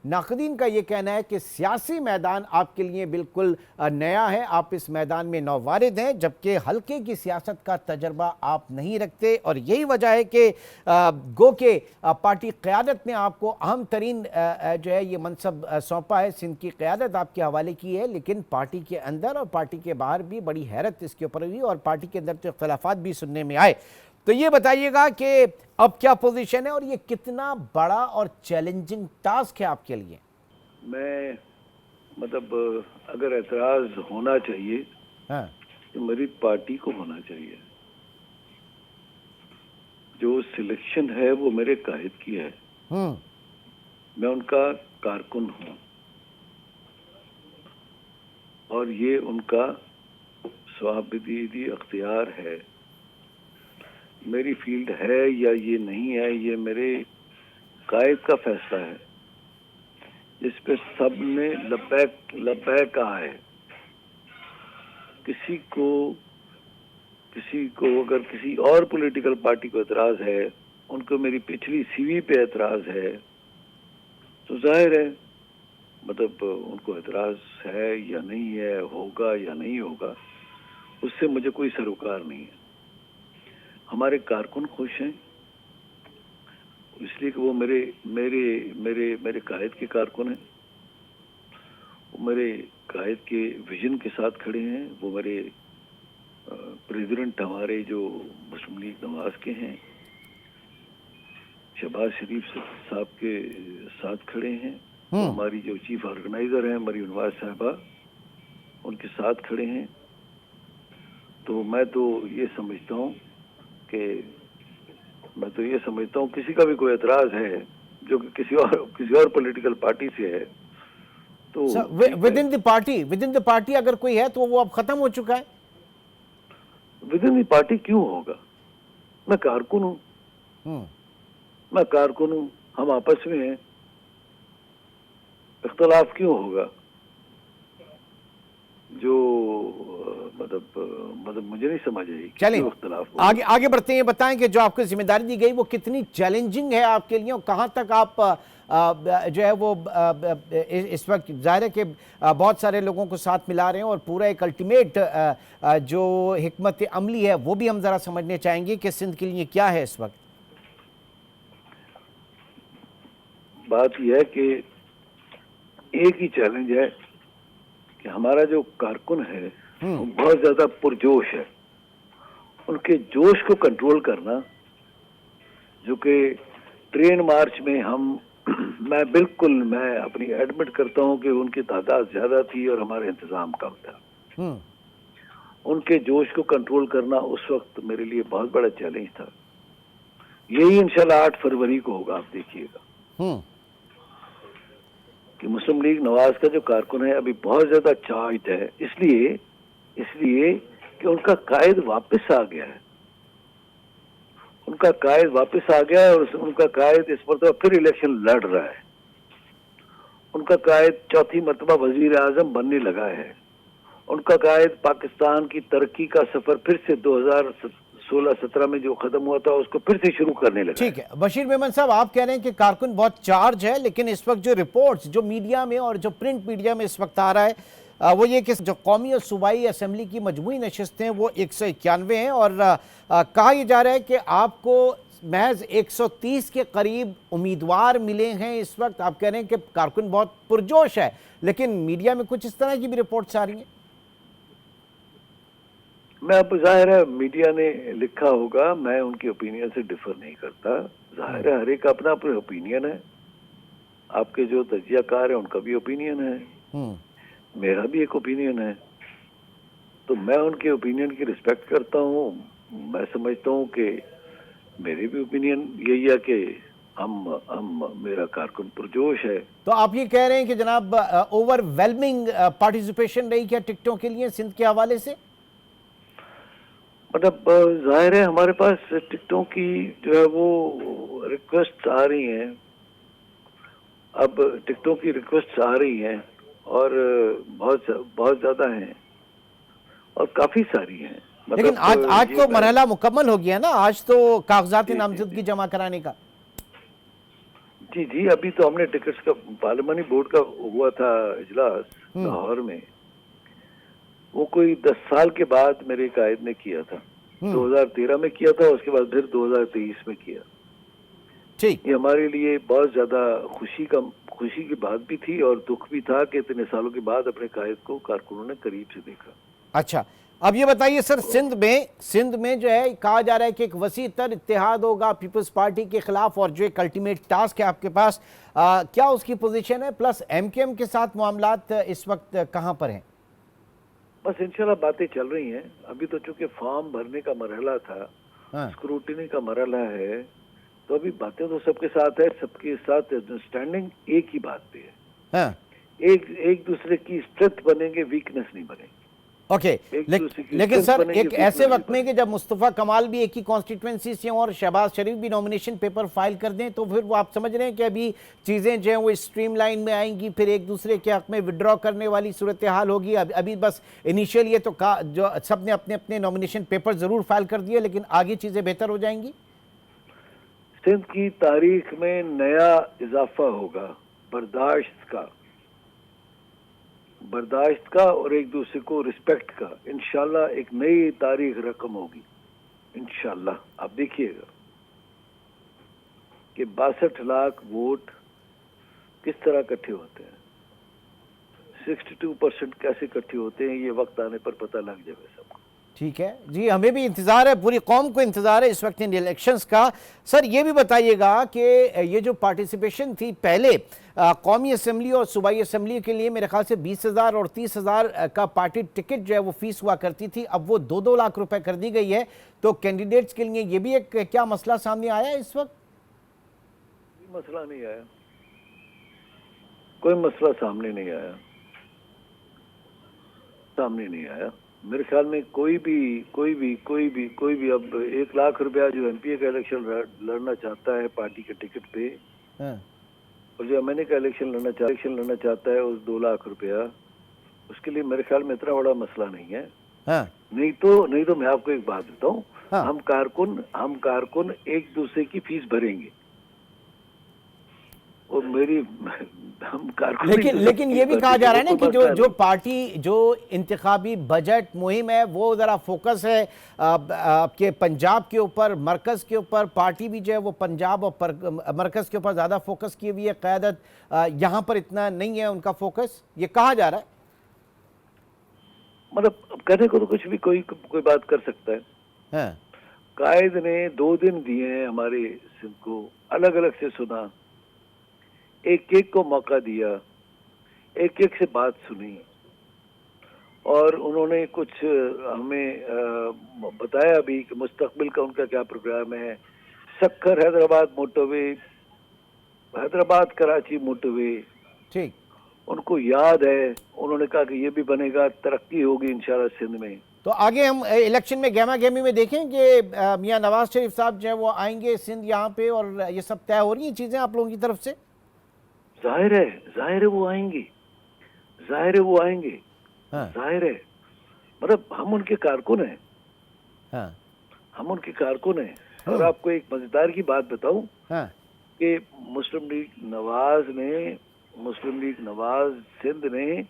नाक़दीन का ये कहना है कि सियासी मैदान आपके लिए बिल्कुल नया है, आप इस मैदान में नौवारिद हैं, जबकि हल्के की सियासत का तजर्बा आप नहीं रखते। और यही वजह है कि गो के पार्टी क़यादत ने आपको अहम तरीन जो है ये मनसब सौंपा है, सिंध की क़यादत आपके हवाले की है, लेकिन पार्टी के अंदर और पार्टी के बाहर भी बड़ी हैरत इसके ऊपर हुई और पार्टी के अंदर तो इख्तलाफात भी सुनने में आए। तो ये बताइएगा कि अब क्या पोजीशन है और ये कितना बड़ा और चैलेंजिंग टास्क है आपके लिए? मैं मतलब अगर एतराज होना चाहिए हाँ। तो मेरी पार्टी को होना चाहिए। जो सिलेक्शन है वो मेरे कायद की है, मैं उनका कारकुन हूं और ये उनका स्वाबदीदी अख्तियार है। मेरी फील्ड है या ये नहीं है, ये मेरे कायद का फैसला है, जिस पे सब ने लब्बैक लब्बैक कहा है। किसी को अगर किसी और पॉलिटिकल पार्टी को एतराज है, उनको मेरी पिछली सीवी पे एतराज है, तो जाहिर है मतलब उनको एतराज है या नहीं है, होगा या नहीं होगा, उससे मुझे कोई सरोकार नहीं है। हमारे कारकुन खुश हैं इसलिए कि वो मेरे मेरे मेरे मेरे कायद के कारकुन हैं, वो मेरे कायद के विजन के साथ खड़े हैं। वो मेरे प्रेसिडेंट हमारे जो मुस्लिम लीग नवाज के हैं, शहबाज शरीफ साहब के साथ खड़े हैं। हमारी जो चीफ ऑर्गेनाइजर हैं मरीम नवाज साहबा, उनके साथ खड़े हैं। तो मैं तो ये समझता हूँ किसी का भी कोई एतराज है जो कि किसी और पॉलिटिकल पार्टी से है, तो विद इन द पार्टी अगर कोई है तो वो अब खत्म हो चुका है। विद इन द पार्टी क्यों होगा? मैं कारकुन हूँ, हम आपस में हैं, इख्तलाफ क्यों होगा? जो मतलब मुझे नहीं समझ आई। चलिए आगे बढ़ते हैं। बताएं कि जो आपको जिम्मेदारी दी गई वो कितनी चैलेंजिंग है आपके लिए और कहां तक आप जो है वो इस वक्त जाहिर है कि बहुत सारे लोगों को साथ मिला रहे हैं और पूरा एक अल्टीमेट जो हिकमत अमली है वो भी हम जरा समझने चाहेंगे कि सिंध के लिए क्या है इस वक्त। बात यह है कि एक ही चैलेंज है कि हमारा जो कारकुन है वो बहुत ज्यादा पुरजोश है। उनके जोश को कंट्रोल करना, जो कि ट्रेन मार्च में मैं अपनी एडमिट करता हूं कि उनकी तादाद ज्यादा थी और हमारा इंतजाम कम था। उनके जोश को कंट्रोल करना उस वक्त मेरे लिए बहुत बड़ा चैलेंज था। यही इंशाल्लाह 8 फरवरी को होगा, आप देखिएगा कि मुस्लिम लीग नवाज का जो कारकुन है अभी बहुत ज्यादा चार्ज है, इसलिए कि उनका कायद वापस आ गया है। और उनका कायद इस पर तो फिर इलेक्शन लड़ रहा है। उनका कायद चौथी मर्तबा वजीर आजम बनने लगा है। उनका कायद पाकिस्तान की तरक्की का सफर फिर से 2016-17 में जो खत्म हुआ था उसको फिर से शुरू करने लगा। ठीक है बशीर मेमन साहब, आप कह रहे हैं कि कारकुन बहुत चार्ज है, लेकिन इस वक्त जो रिपोर्ट्स जो मीडिया में और जो प्रिंट मीडिया में इस वक्त आ रहा है वो ये कि जो कौमी और सूबाई असम्बली की मजमूई नशिस्तें वो 191 हैं और कहा यह जा रहा है कि आपको महज 130 के करीब उम्मीदवार मिले हैं इस वक्त। आप कह रहे हैं कि कारकुन बहुत पुरजोश है, लेकिन मीडिया में कुछ इस तरह की भी रिपोर्ट्स आ रही हैं। मैं अब जाहिर है मीडिया ने लिखा होगा, मैं उनके ओपिनियन से डिफर नहीं करता। जाहिर है हर एक अपना अपना ओपिनियन है। आपके जो तजियाकार है उनका भी ओपिनियन है, मेरा भी एक ओपिनियन है, तो मैं उनके ओपिनियन की रिस्पेक्ट करता हूँ। मैं समझता हूँ कि मेरे भी ओपिनियन यही है कि मेरा कारकुन पुरजोश है। तो आप ये कह रहे हैं कि जनाब ओवरवेलमिंग पार्टिसिपेशन रही क्या टिकटों के लिए सिंध के हवाले से? मतलब जाहिर है हमारे पास टिकटों की जो है वो रिक्वेस्ट आ रही हैं। अब टिकटों की रिक्वेस्ट आ रही हैं और बहुत ज्यादा हैं और काफी सारी हैं। लेकिन आज तो मरहला मुकम्मल हो गया ना, आज तो कागजात नामजदगी जमा कराने का। जी जी, अभी तो हमने टिकट्स का पार्लियामानी बोर्ड का हुआ था इजलास लाहौर में, वो कोई 10 साल के बाद मेरे कायद ने किया था। 2013 में किया था, उसके बाद फिर 2023 में किया। ठीक। ये हमारे लिए बहुत ज्यादा खुशी की बात भी थी और दुख भी था कि इतने सालों के बाद अपने कायद को कारकुनों ने करीब से देखा। अच्छा, अब ये बताइए सर, सिंध में जो है कहा जा रहा है कि एक वसी तर इत्तेहाद होगा पीपल्स पार्टी के खिलाफ, और जो एक अल्टीमेट टास्क है आपके पास, क्या उसकी पोजीशन है? प्लस एमकेएम के साथ मामलात इस वक्त कहां पर हैं? बस इंशाल्लाह बातें चल रही हैं। अभी तो चूंकि फॉर्म भरने का मरहला था, स्क्रूटिनी का मरहला है, तो अभी बातें तो सबके साथ है, सबके साथ अंडरस्टैंडिंग एक ही बात पे है। एक दूसरे की स्ट्रेंथ बनेंगे, वीकनेस नहीं बनेंगे। ओके, लेकिन सर एक ऐसे वक्त में कि जब मुस्तफ़ा कमाल भी एक ही कॉन्स्टिट्यूंसी से और शहबाज शरीफ भी नॉमिनेशन पेपर फाइल कर दें, तो फिर वो आप समझ रहे हैं कि अभी चीज़ें जो हैं वो स्ट्रीमलाइन में आएंगी, फिर एक दूसरे के हक में विड्रॉ करने वाली सूरत हाल होगी? अभी बस इनिशियल ये तो जो सब ने अपने अपने नॉमिनेशन पेपर ज़रूर फाइल कर दिए, लेकिन आगे चीज़ें बेहतर हो जाएंगी। सिंध की तारीख में नया इजाफा होगा बर्दाश्त का और एक दूसरे को रिस्पेक्ट का। इंशाल्लाह एक नई तारीख रकम होगी इंशाल्लाह। आप देखिएगा कि 62 लाख वोट किस तरह इकट्ठे होते हैं, 62% कैसे इकट्ठे होते हैं, ये वक्त आने पर पता लग जाएगा सबको। ठीक है जी, हमें भी इंतज़ार है, पूरी कौम को इंतज़ार है इस वक्त इन इलेक्शंस का। सर ये भी बताइएगा कि ये जो पार्टिसिपेशन थी पहले कौमी असम्बली और सूबाई असम्बली के लिए मेरे ख्याल से 20,000 और 30,000 का पार्टी टिकट जो है वो फीस हुआ करती थी, अब वो 2-2 लाख रुपए कर दी गई है। तो कैंडिडेट्स के लिए ये भी एक क्या मसला सामने आया है इस वक्त? कोई मसला नहीं आया, कोई मसला सामने नहीं आया। मेरे ख्याल में कोई भी अब 1 लाख रुपया जो एमपीए का इलेक्शन लड़ना चाहता है पार्टी के टिकट पे, और जो एमएनए का इलेक्शन लड़ना चाहता है उस 2 लाख रुपया, उसके लिए मेरे ख्याल में इतना बड़ा मसला नहीं है। नहीं तो मैं आपको एक बात बताऊं, हम कारकुन एक दूसरे की फीस भरेंगे, और लेकिन ये भी कहा जा रहा है ना कि जो पार्टी जो इंतखाबी बजट मुहिम है वो जरा फोकस है आपके पंजाब के ऊपर, मरकज के ऊपर। पार्टी भी जो है वो पंजाब और मरकज के ऊपर ज्यादा फोकस की हुई है, क़यादत यहाँ पर इतना नहीं है उनका फोकस, ये कहा जा रहा है। मतलब कहने को तो कुछ भी कोई बात कर सकता है। कायद ने 2 दिन दिए हैं हमारे सिंध को, अलग अलग से सुना, एक को मौका दिया, एक से बात सुनी, और उन्होंने कुछ हमें बताया भी कि मुस्तकबिल का उनका क्या प्रोग्राम है। सक्खर हैदराबाद मोटरवे, हैदराबाद कराची मोटरवे, ठीक, उनको याद है। उन्होंने कहा कि ये भी बनेगा, तरक्की होगी इंशाल्लाह सिंध में। तो आगे हम इलेक्शन में गहमा गहमी में देखें कि मियां नवाज शरीफ साहब जो है वो आएंगे सिंध यहाँ पे, और ये सब तय हो रही हैं चीजें आप लोगों की तरफ से? जाहिर है वो आएंगे, जाहिर है। मतलब हम उनके कारकुन हैं। और आपको एक मजेदार की बात बताऊं कि मुस्लिम लीग नवाज सिंध ने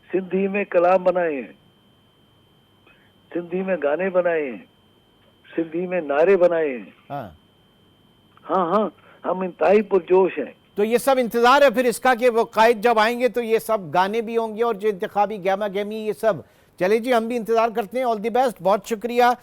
सिंधी में कलाम बनाए हैं, सिंधी में गाने बनाए हैं, सिंधी में नारे बनाए हैं। हाँ, हम इंतहाई पुरजोश हैं। तो ये सब इंतजार है फिर इसका कि वो कायद जब आएंगे तो ये सब गाने भी होंगे और जो इंतखाबी गहमा गहमी ये सब। चले जी, हम भी इंतजार करते हैं। ऑल द बेस्ट, बहुत शुक्रिया।